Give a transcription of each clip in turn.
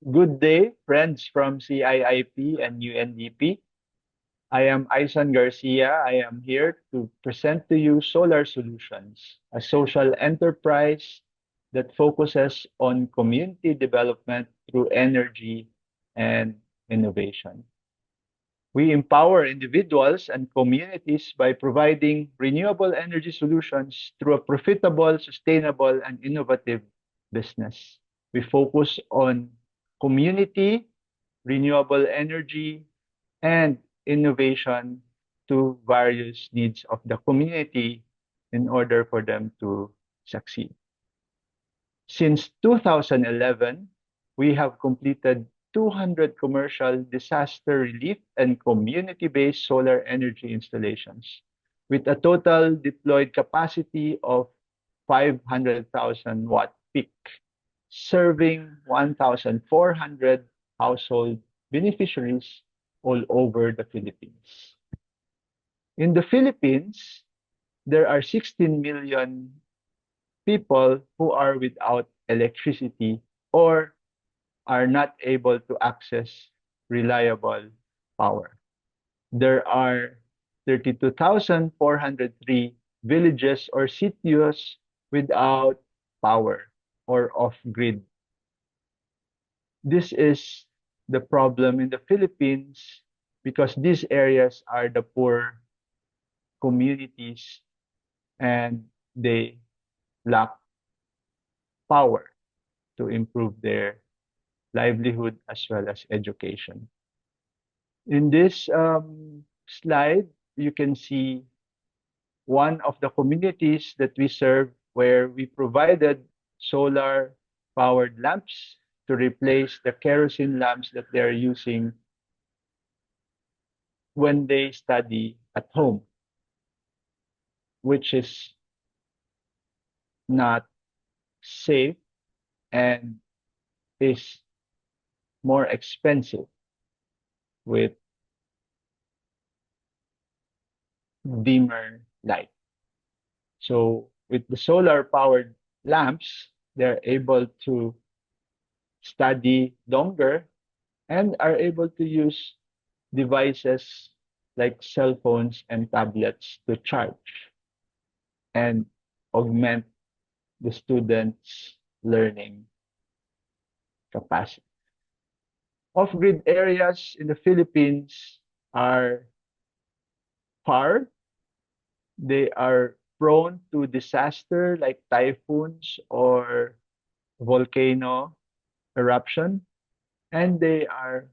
Good day, friends from CIIP and UNDP. I am Aison Garcia. I am here to present to you Solar Solutions, a social enterprise that focuses on community development through energy and innovation. We empower individuals and communities by providing renewable energy solutions through a profitable, sustainable, and innovative business. We focus on community, renewable energy, and innovation to various needs of the community in order for them to succeed. Since 2011, we have completed 200 commercial disaster relief and community-based solar energy installations with a total deployed capacity of 500,000 watt peak, serving 1,400 household beneficiaries all over the Philippines. In the Philippines, there are 16 million people who are without electricity or are not able to access reliable power. There are 32,403 villages or cities without power or off grid. This is the problem in the Philippines because these areas are the poor communities and they lack power to improve their livelihood as well as education. In this slide, you can see one of the communities that we serve where we provided solar powered lamps to replace the kerosene lamps that they're using when they study at home, which is not safe and is more expensive with dimmer light. So with the solar powered lamps, they're able to study longer and are able to use devices like cell phones and tablets to charge and augment the students' learning capacity. Off-grid areas in the Philippines are far. They are prone to disaster like typhoons or volcano eruption, and they are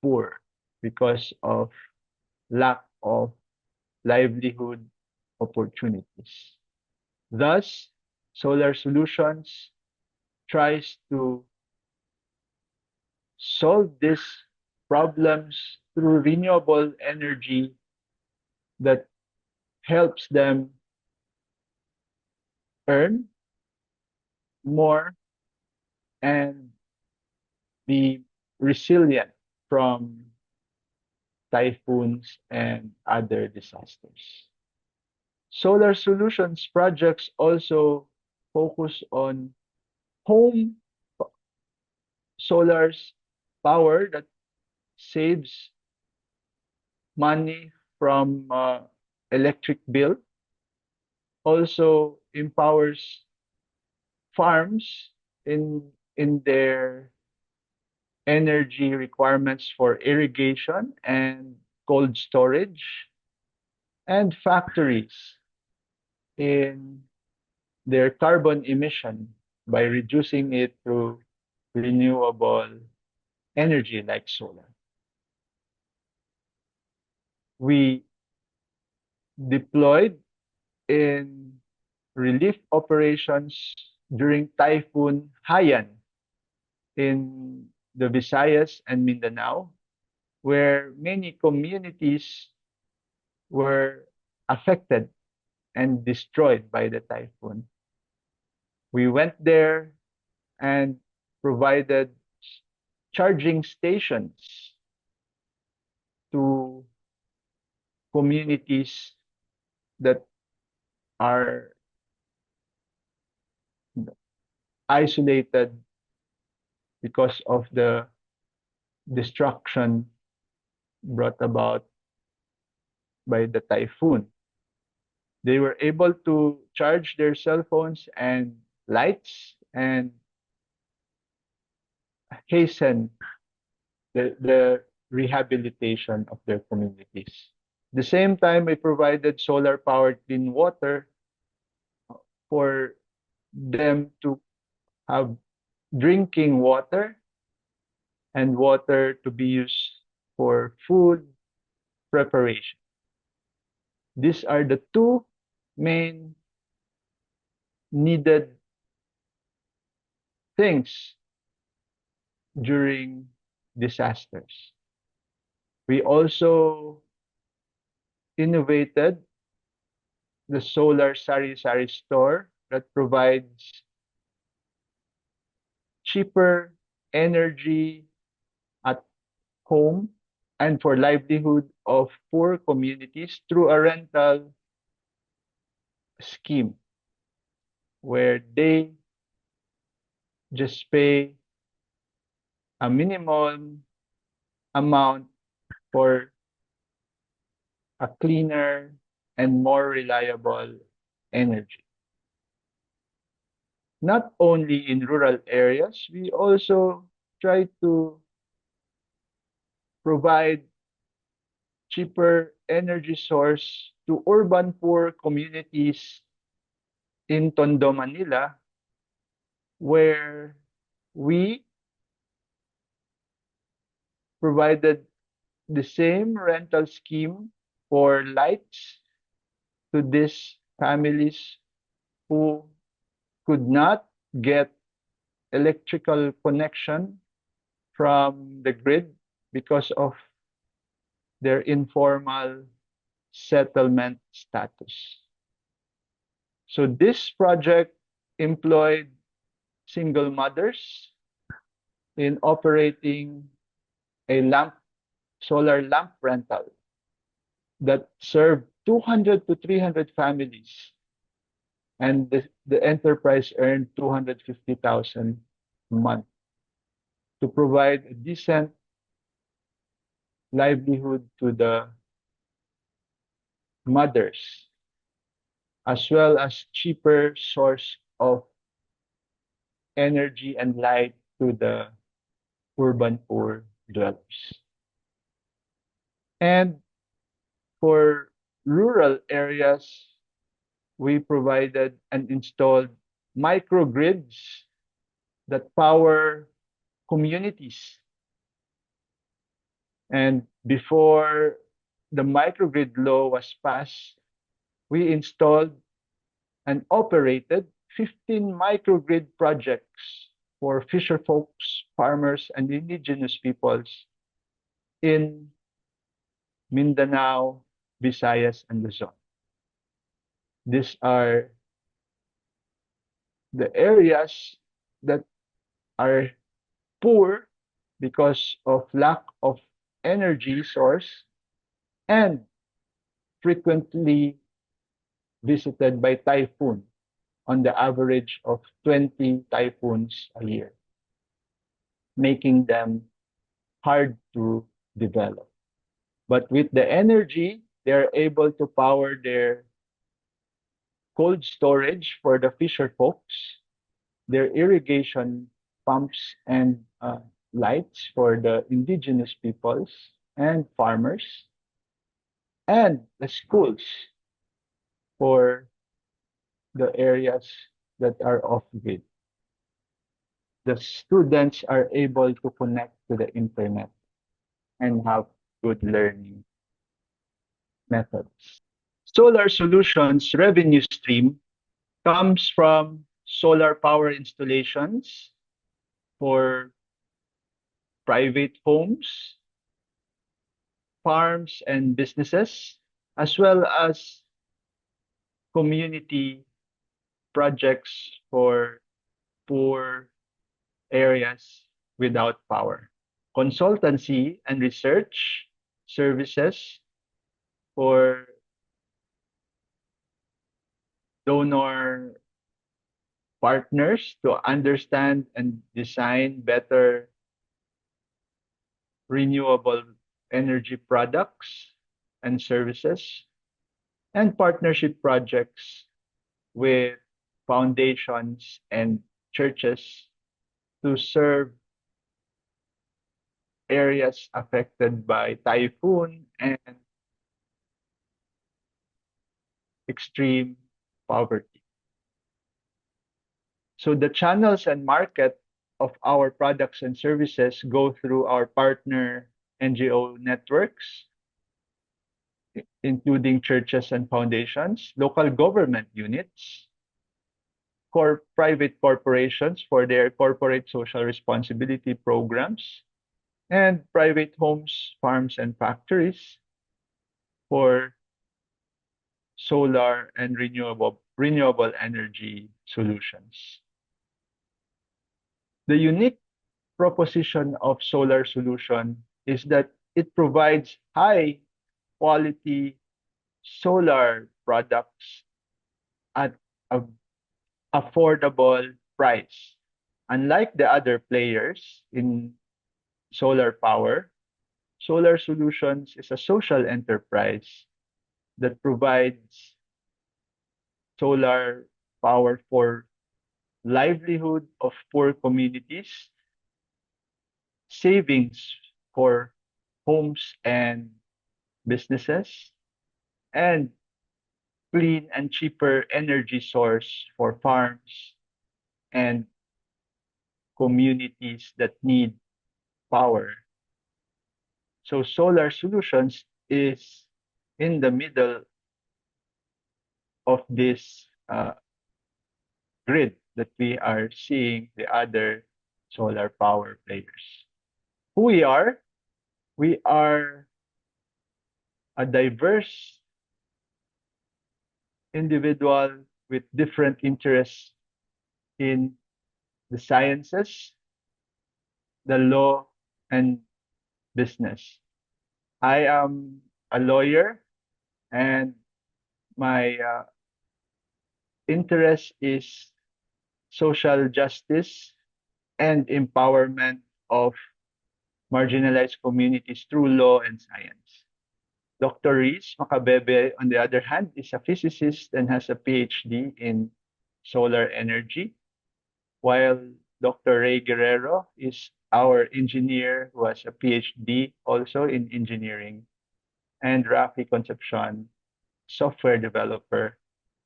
poor because of lack of livelihood opportunities. Thus, Solar Solutions tries to solve these problems through renewable energy that helps them earn more and be resilient from typhoons and other disasters. Solar Solutions projects also focus on home solar power that saves money from electric bill, also empowers farms in their energy requirements for irrigation and cold storage, and factories in their carbon emission by reducing it through renewable energy like solar. We deployed in relief operations during Typhoon Haiyan in the Visayas and Mindanao, where many communities were affected and destroyed by the typhoon. We went there and provided charging stations to communities that are isolated because of the destruction brought about by the typhoon. They were able to charge their cell phones and lights and hasten the rehabilitation of their communities. At the same time, we provided solar powered clean water for them to have drinking water and water to be used for food preparation. These are the two main needed things during disasters. We also innovated the solar sari-sari store that provides cheaper energy at home and for livelihood of poor communities through a rental scheme where they just pay a minimum amount for a cleaner and more reliable energy. Not only in rural areas, we also try to provide cheaper energy source to urban poor communities in Tondo, Manila, where we provided the same rental scheme for lights to these families who could not get electrical connection from the grid because of their informal settlement status. So this project employed single mothers in operating a solar lamp rental that served 200 to 300 families, and the enterprise earned 250,000 a month to provide a decent livelihood to the mothers, as well as cheaper source of energy and light to the urban poor dwellers. And for rural areas, we provided and installed microgrids that power communities. And before the microgrid law was passed, we installed and operated 15 microgrid projects for fisher folks, farmers, and indigenous peoples in Mindanao, Visayas, and Luzon. These are the areas that are poor because of lack of energy source and frequently visited by typhoon on the average of 20 typhoons a year, making them hard to develop. But with the energy, they're able to power their cold storage for the fisher folks, their irrigation pumps and lights for the indigenous peoples and farmers, and the schools for the areas that are off grid. The students are able to connect to the internet and have good learning methods. Solar Solutions revenue stream comes from solar power installations for private homes, farms, and businesses, as well as community projects for poor areas without power. Consultancy and research services for donor partners to understand and design better renewable energy products and services, and partnership projects with foundations and churches to serve areas affected by typhoon and extreme poverty. So the channels and market of our products and services go through our partner NGO networks, including churches and foundations, local government units, private corporations for their corporate social responsibility programs, and private homes, farms, and factories for solar and renewable energy solutions. The unique proposition of solar solution is that it provides high quality solar products at an affordable price. Unlike the other players in solar power, Solar Solutions is a social enterprise that provides solar power for livelihood of poor communities, savings for homes and businesses, and clean and cheaper energy source for farms and communities that need power. So Solar Solutions is in the middle of this grid that we are seeing the other solar power players. Who we are? We are a diverse individual with different interests in the sciences, the law, and business. I am a lawyer, and my interest is social justice and empowerment of marginalized communities through law and science. Dr. Reese Makabebe, on the other hand, is a physicist and has a PhD in solar energy, while Dr. Ray Guerrero is our engineer who has a PhD also in engineering, and Rafi Concepcion, software developer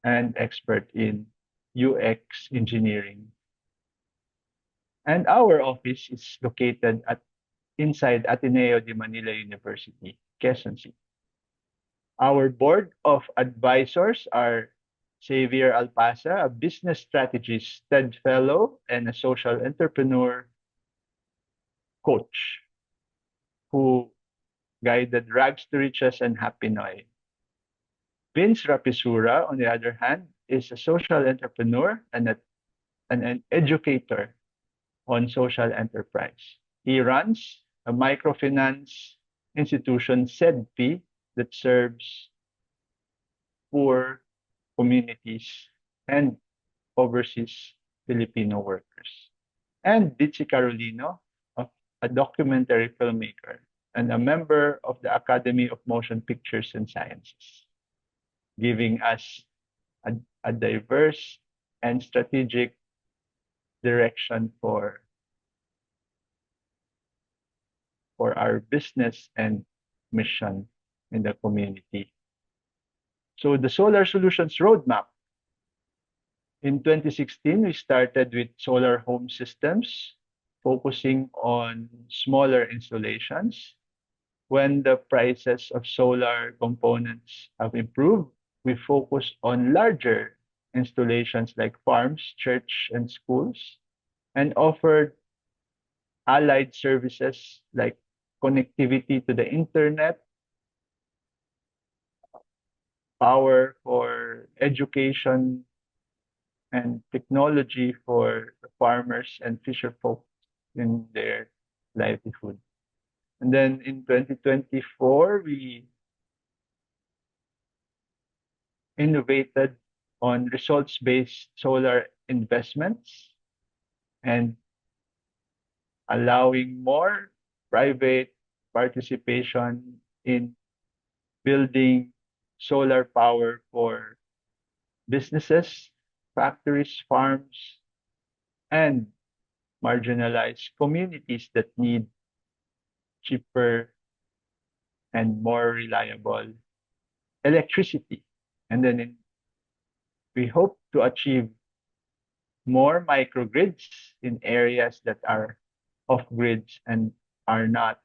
and expert in UX engineering. And our office is located inside Ateneo de Manila University, Quezon City. Our board of advisors are Xavier Alpasa, a business strategist, TED Fellow, and a social entrepreneur coach who guided Rags to Riches and Happy Noi. Vince Rapisura, on the other hand, is a social entrepreneur and an educator on social enterprise. He runs a microfinance institution, SEDP, that serves poor communities and overseas Filipino workers. And Ditsi Carolino, a documentary filmmaker and a member of the Academy of Motion Pictures and Sciences, giving us a diverse and strategic direction for our business and mission in the community. So the Solar Solutions Roadmap. In 2016, we started with solar home systems, focusing on smaller installations. When the prices of solar components have improved, we focus on larger installations like farms, church, and schools, and offered allied services like connectivity to the internet, power for education, and technology for the farmers and fisher folk in their livelihood. And then in 2024, we innovated on results-based solar investments and allowing more private participation in building solar power for businesses, factories, farms, and marginalized communities that need cheaper and more reliable electricity. And then we hope to achieve more microgrids in areas that are off grids and are not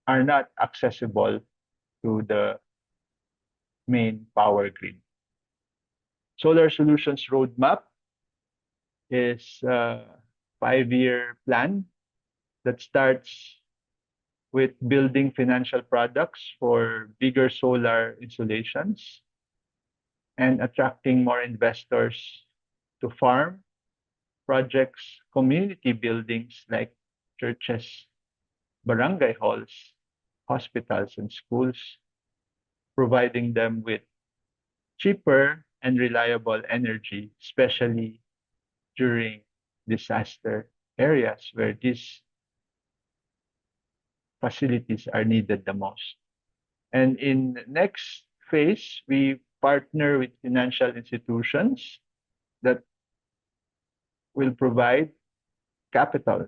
are not accessible to the main power grid. Solar Solutions Roadmap is a 5-year plan that starts with building financial products for bigger solar installations and attracting more investors to farm projects, community buildings like churches, barangay halls, hospitals, and schools, providing them with cheaper and reliable energy, especially during disaster areas where these facilities are needed the most. And in next phase, we partner with financial institutions that will provide capital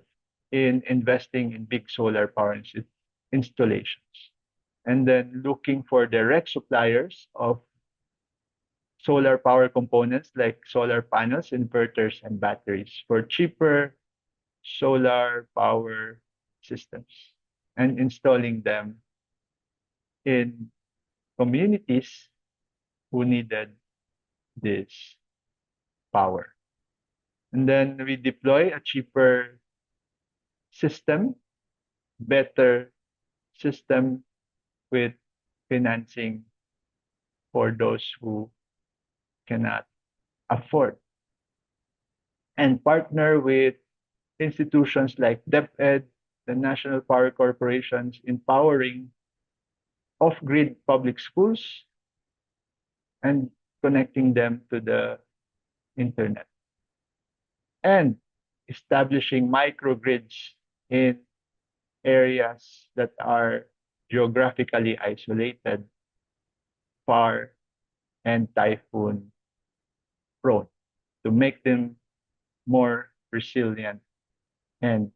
in investing in big solar power installations. And then looking for direct suppliers of solar power components like solar panels, inverters, and batteries for cheaper solar power systems and installing them in communities who needed this power. And then we deploy a cheaper system, better system with financing for those who cannot afford, and partner with institutions like DepEd, the National Power Corporations, empowering off-grid public schools and connecting them to the internet, and establishing microgrids in areas that are geographically isolated, far, and typhoon prone to make them more resilient and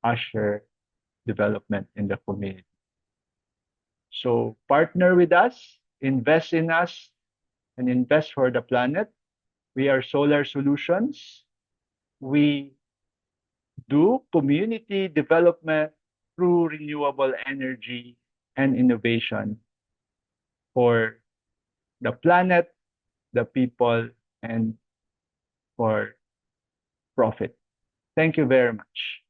usher development in the community. So partner with us, invest in us, and invest for the planet. We are Solar Solutions. We do community development through renewable energy and innovation for the planet, the people, and for profit. Thank you very much.